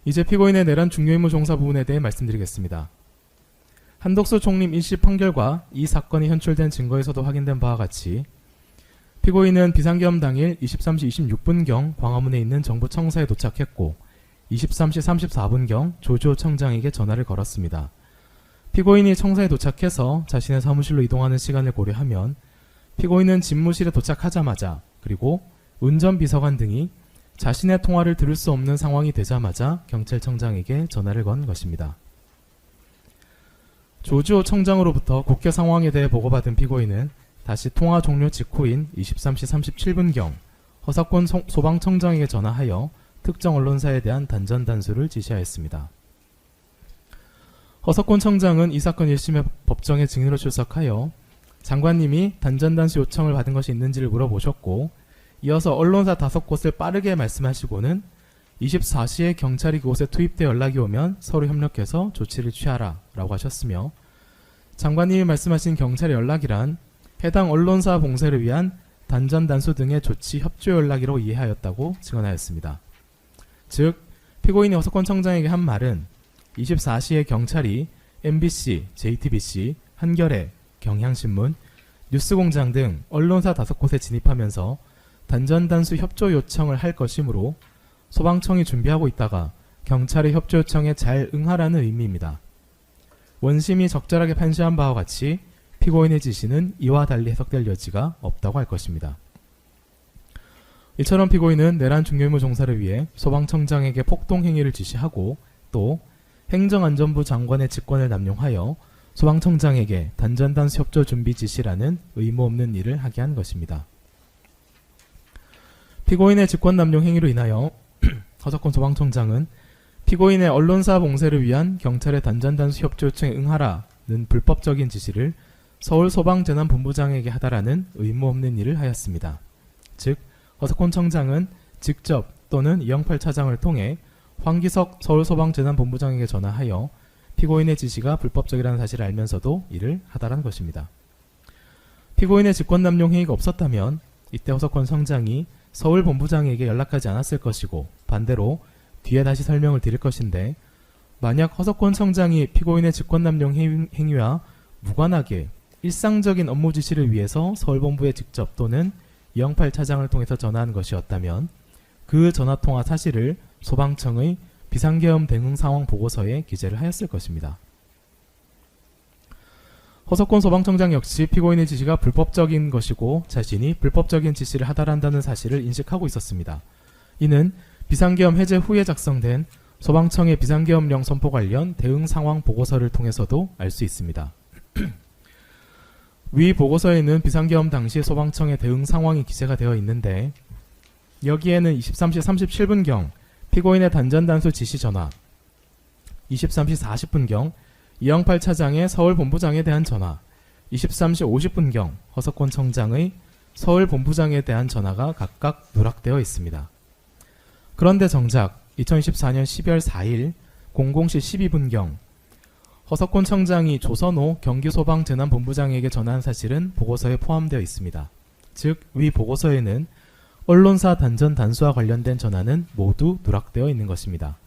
이제 피고인의 내란 중요임무 종사 부분에 대해 말씀드리겠습니다. 한덕수 총림 1심 판결과 이 사건이 현출된 증거에서도 확인된 바와 같이 피고인은 비상계엄 당일 23시 26분경 광화문에 있는 정부 청사에 도착했고 23시 34분경 조주호 청장에게 전화를 걸었습니다. 피고인이 청사에 도착해서 자신의 사무실로 이동하는 시간을 고려하면 피고인은 집무실에 도착하자마자 그리고 운전비서관 등이 자신의 통화를 들을 수 없는 상황이 되자마자 경찰청장에게 전화를 건 것입니다. 조주호 청장으로부터 국회 상황에 대해 보고받은 피고인은 다시 통화 종료 직후인 23시 37분경 허석권 소방청장에게 전화하여 특정 언론사에 대한 단전단수를 지시하였습니다. 허석권 청장은 이 사건 1심의 법정에 증인으로 출석하여 장관님이 단전단수 요청을 받은 것이 있는지를 물어보셨고 이어서 언론사 5곳을 빠르게 말씀하시고는 24시에 경찰이 그곳에 투입돼 연락이 오면 서로 협력해서 조치를 취하라 라고 하셨으며 장관님이 말씀하신 경찰의 연락이란 해당 언론사 봉쇄를 위한 단전단수 등의 조치 협조 연락이라고 이해하였다고 증언하였습니다. 즉 피고인이 허석권 청장에게 한 말은 24시에 경찰이 MBC, JTBC, 한겨레, 경향신문, 뉴스공장 등 언론사 5곳에 진입하면서 단전단수 협조 요청을 할 것이므로 소방청이 준비하고 있다가 경찰의 협조 요청에 잘 응하라는 의미입니다. 원심이 적절하게 판시한 바와 같이 피고인의 지시는 이와 달리 해석될 여지가 없다고 할 것입니다. 이처럼 피고인은 내란 중요임무 종사를 위해 소방청장에게 폭동행위를 지시하고 또 행정안전부 장관의 직권을 남용하여 소방청장에게 단전단수 협조 준비 지시라는 의무 없는 일을 하게 한 것입니다. 피고인의 직권 남용 행위로 인하여 허석권 소방청장은 피고인의 언론사 봉쇄를 위한 경찰의 단전단수 협조 요청에 응하라는 불법적인 지시를 서울소방재난본부장에게 하다라는 의무 없는 일을 하였습니다. 즉 허석권 청장은 직접 또는 이영팔 차장을 통해 황기석 서울소방재난본부장에게 전화하여 피고인의 지시가 불법적이라는 사실을 알면서도 이를 하다라는 것입니다. 피고인의 직권남용 행위가 없었다면 이때 허석권 청장이 서울본부장에게 연락하지 않았을 것이고 반대로 뒤에 다시 설명을 드릴 것인데 만약 허석권 청장이 피고인의 직권남용 행위와 무관하게 일상적인 업무 지시를 위해서 서울본부에 직접 또는 이영팔 차장을 통해서 전화한 것이었다면 그 전화통화 사실을 소방청의 비상계엄 대응 상황 보고서에 기재를 하였을 것입니다. 허석권 소방청장 역시 피고인의 지시가 불법적인 것이고 자신이 불법적인 지시를 하달한다는 사실을 인식하고 있었습니다. 이는 비상계엄 해제 후에 작성된 소방청의 비상계엄령 선포 관련 대응 상황 보고서를 통해서도 알 수 있습니다. 위 보고서에는 비상계엄 당시 소방청의 대응 상황이 기재가 되어 있는데 여기에는 23시 37분경 피고인의 단전단수 지시 전화, 23시 40분경 이영팔 차장의 서울본부장에 대한 전화, 23시 50분경 허석권 청장의 서울본부장에 대한 전화가 각각 누락되어 있습니다. 그런데 정작 2024년 12월 4일 00시 12분경 허석권 청장이 조선호 경기소방재난본부장에게 전화한 사실은 보고서에 포함되어 있습니다. 즉, 위 보고서에는 언론사 단전 단수와 관련된 전화는 모두 누락되어 있는 것입니다.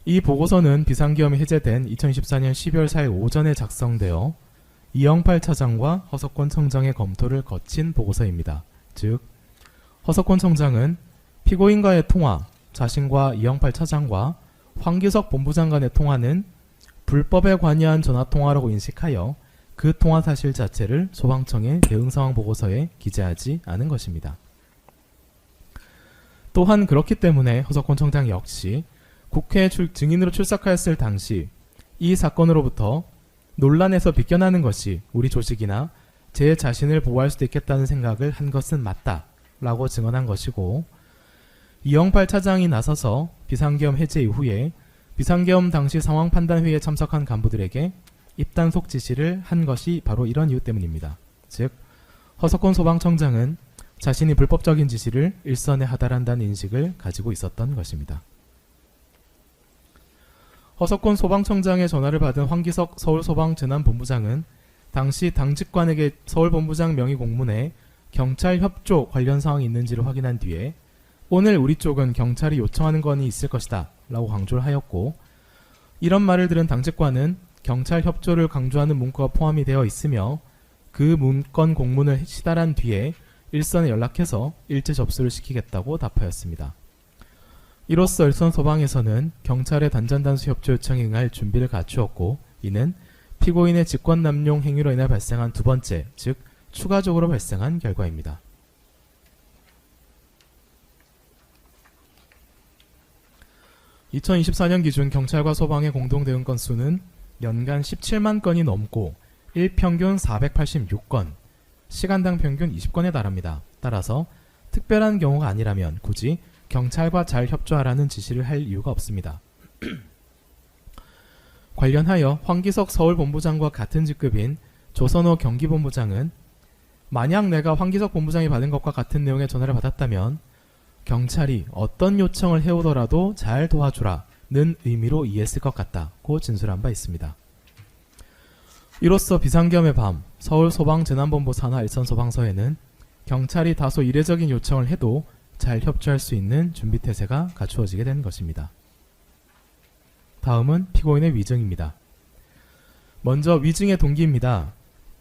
이 보고서는 비상계엄이 해제된 2024년 12월 4일 오전에 작성되어 이영팔 차장과 허석권 청장의 검토를 거친 보고서입니다. 즉, 허석권 청장은 피고인과의 통화, 자신과 이영팔 차장과 황기석 본부장 간의 통화는 불법에 관여한 전화통화라고 인식하여 그 통화 사실 자체를 소방청의 대응상황 보고서에 기재하지 않은 것입니다. 또한 그렇기 때문에 허석권 청장 역시 국회에 증인으로 출석하였을 당시 이 사건으로부터 논란에서 비껴나는 것이 우리 조직이나 제 자신을 보호할 수도 있겠다는 생각을 한 것은 맞다 라고 증언한 것이고 이영팔 차장이 나서서 비상계엄 해제 이후에 비상계엄 당시 상황판단회의에 참석한 간부들에게 입단속 지시를 한 것이 바로 이런 이유 때문입니다. 즉, 허석권 소방청장은 자신이 불법적인 지시를 일선에 하달한다는 인식을 가지고 있었던 것입니다. 허석권 소방청장의 전화를 받은 황기석 서울소방재난본부장은 당시 당직관에게 서울본부장 명의 공문에 경찰 협조 관련 사항이 있는지를 확인한 뒤에 오늘 우리 쪽은 경찰이 요청하는 건이 있을 것이다 라고 강조를 하였고, 이런 말을 들은 당직관은 경찰 협조를 강조하는 문구가 포함이 되어 있으며 그 문건 공문을 시달한 뒤에 일선에 연락해서 일제 접수를 시키겠다고 답하였습니다. 이로써 일선 소방에서는 경찰의 단전단수 협조 요청에 응할 준비를 갖추었고, 이는 피고인의 직권남용 행위로 인해 발생한 두 번째, 즉 추가적으로 발생한 결과입니다. (2024년) 기준 경찰과 소방의 공동대응 건수는 연간 17만 건이 넘고 일평균 486건, 시간당 평균 20건에 달합니다. 따라서 특별한 경우가 아니라면 굳이 경찰과 잘 협조하라는 지시를 할 이유가 없습니다. 관련하여 황기석 서울본부장과 같은 직급인 조선호 경기본부장은 만약 내가 황기석 본부장이 받은 것과 같은 내용의 전화를 받았다면 경찰이 어떤 요청을 해오더라도 잘 도와주라는 의미로 이해했을 것 같다고 진술한 바 있습니다. 이로써 비상겸의 밤 서울소방재난본부 산하 일선소방서에는 경찰이 다소 이례적인 요청을 해도 잘 협조할 수 있는 준비태세가 갖추어지게 된 것입니다. 다음은 피고인의 위증입니다. 먼저 위증의 동기입니다.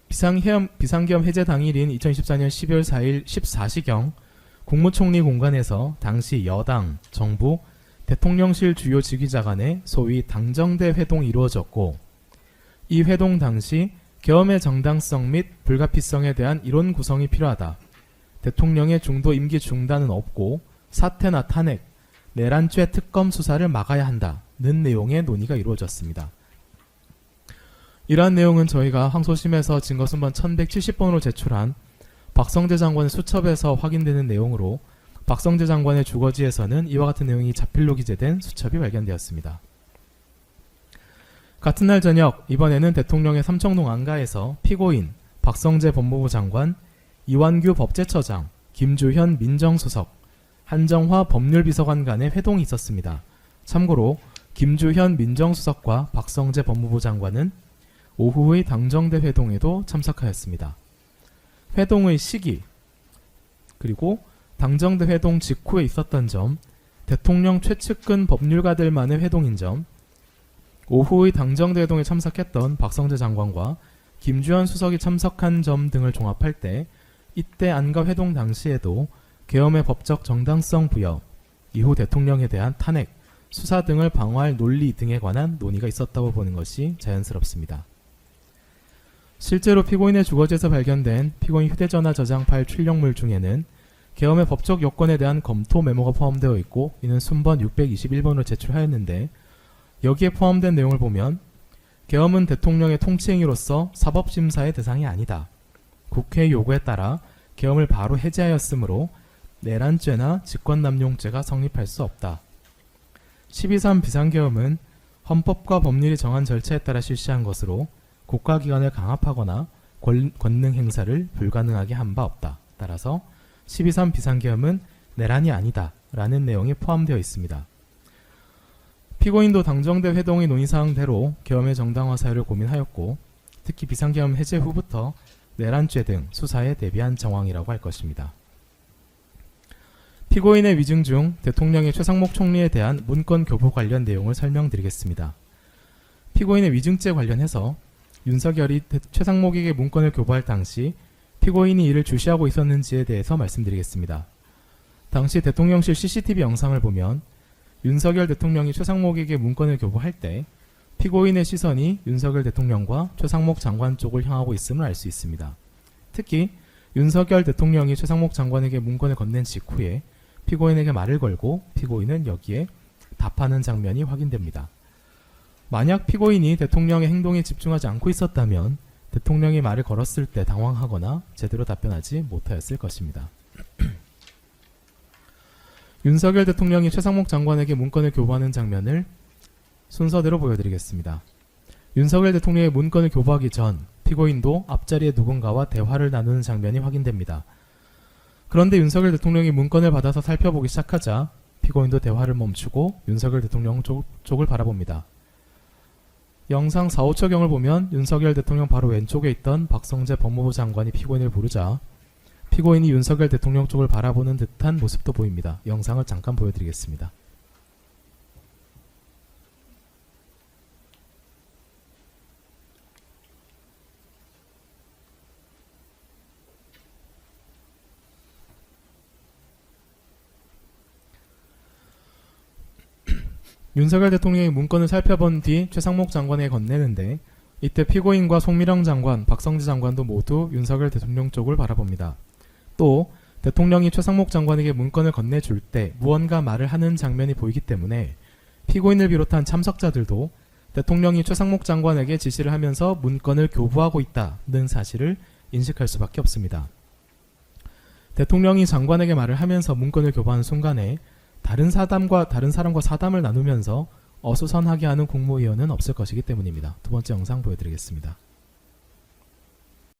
비상계엄 해제 당일인 2024년 12월 4일 14시경 국무총리 공관에서 당시 여당, 정부, 대통령실 주요 직위자 간의 소위 당정대 회동이 이루어졌고, 이 회동 당시 계엄의 정당성 및 불가피성에 대한 이론 구성이 필요하다. 대통령의 중도 임기 중단은 없고 사퇴나 탄핵, 내란죄 특검 수사를 막아야 한다는 내용의 논의가 이루어졌습니다. 이러한 내용은 저희가 항소심에서 증거순번 1170번으로 제출한 박성재 장관의 수첩에서 확인되는 내용으로, 박성재 장관의 주거지에서는 이와 같은 내용이 자필로 기재된 수첩이 발견되었습니다. 같은 날 저녁, 이번에는 대통령의 삼청동 안가에서 피고인 박성재 법무부 장관, 이완규 법제처장, 김주현 민정수석, 한정화 법률비서관 간의 회동이 있었습니다. 참고로 김주현 민정수석과 박성재 법무부 장관은 오후의 당정대 회동에도 참석하였습니다. 회동의 시기, 그리고 당정대 회동 직후에 있었던 점, 대통령 최측근 법률가들만의 회동인 점, 오후의 당정대 회동에 참석했던 박성재 장관과 김주현 수석이 참석한 점 등을 종합할 때 이때 안가 회동 당시에도 계엄의 법적 정당성 부여, 이후 대통령에 대한 탄핵, 수사 등을 방어할 논리 등에 관한 논의가 있었다고 보는 것이 자연스럽습니다. 실제로 피고인의 주거지에서 발견된 피고인 휴대전화 저장 파일 출력물 중에는 계엄의 법적 요건에 대한 검토 메모가 포함되어 있고, 이는 순번 621번으로 제출하였는데, 여기에 포함된 내용을 보면 계엄은 대통령의 통치행위로서 사법심사의 대상이 아니다. 국회의 요구에 따라 계엄을 바로 해제하였으므로 내란죄나 직권남용죄가 성립할 수 없다. 12.3 비상계엄은 헌법과 법률이 정한 절차에 따라 실시한 것으로 국가기관을 강압하거나 권능 행사를 불가능하게 한 바 없다. 따라서 12.3 비상계엄은 내란이 아니다 라는 내용이 포함되어 있습니다. 피고인도 당정대 회동의 논의사항대로 계엄의 정당화 사유를 고민하였고, 특히 비상계엄 해제 후부터 내란죄 등 수사에 대비한 정황이라고 할 것입니다. 피고인의 위증 중 대통령의 최상목 총리에 대한 문건 교부 관련 내용을 설명드리겠습니다. 피고인의 위증죄 관련해서 윤석열이 최상목에게 문건을 교부할 당시 피고인이 이를 주시하고 있었는지에 대해서 말씀드리겠습니다. 당시 대통령실 CCTV 영상을 보면 윤석열 대통령이 최상목에게 문건을 교부할 때 피고인의 시선이 윤석열 대통령과 최상목 장관 쪽을 향하고 있음을 알 수 있습니다. 특히 윤석열 대통령이 최상목 장관에게 문건을 건넨 직후에 피고인에게 말을 걸고 피고인은 여기에 답하는 장면이 확인됩니다. 만약 피고인이 대통령의 행동에 집중하지 않고 있었다면 대통령이 말을 걸었을 때 당황하거나 제대로 답변하지 못하였을 것입니다. 윤석열 대통령이 최상목 장관에게 문건을 교부하는 장면을 순서대로 보여드리겠습니다. 윤석열 대통령의 문건을 교부하기 전 피고인도 앞자리에 누군가와 대화를 나누는 장면이 확인됩니다. 그런데 윤석열 대통령이 문건을 받아서 살펴보기 시작하자 피고인도 대화를 멈추고 윤석열 대통령 쪽을 바라봅니다. 영상 4, 5초경을 보면 윤석열 대통령 바로 왼쪽에 있던 박성재 법무부 장관이 피고인을 부르자 피고인이 윤석열 대통령 쪽을 바라보는 듯한 모습도 보입니다. 영상을 잠깐 보여드리겠습니다. 윤석열 대통령이 문건을 살펴본 뒤 최상목 장관에게 건네는데 이때 피고인과 송미령 장관, 박성재 장관도 모두 윤석열 대통령 쪽을 바라봅니다. 또 대통령이 최상목 장관에게 문건을 건네줄 때 무언가 말을 하는 장면이 보이기 때문에 피고인을 비롯한 참석자들도 대통령이 최상목 장관에게 지시를 하면서 문건을 교부하고 있다는 사실을 인식할 수밖에 없습니다. 대통령이 장관에게 말을 하면서 문건을 교부하는 순간에 다른 사람과 사담을 나누면서 어수선하게 하는 국무위원은 없을 것이기 때문입니다. 두 번째 영상 보여드리겠습니다.